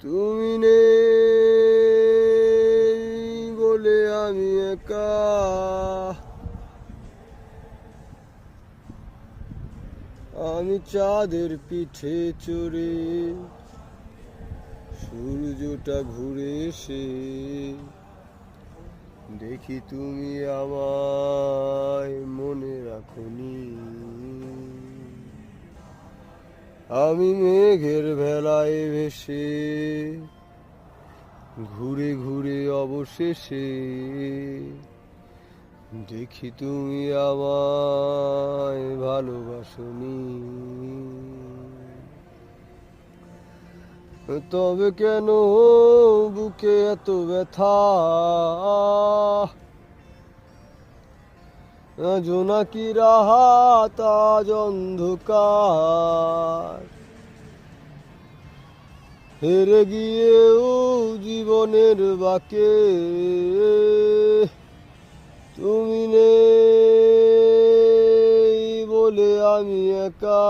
তুমি নেই বলে আমি একা, আমি চাঁদের পিঠে চড়ে সূর্যটা ঘুরে এসে দেখি তুমি আমায় মনে রাখনি। আমি মেঘের ভেলায় ভেসে ঘুরে ঘুরে অবশেষে দেখি তুমি আমায় ভালোবাসনি। তবে কেন বুকে এত ব্যথা, জোনাকি রাহাত আজ অন্ধকার, হেরে গিয়েও জীবনের বাকে তুমি নেই বলে আমি একা।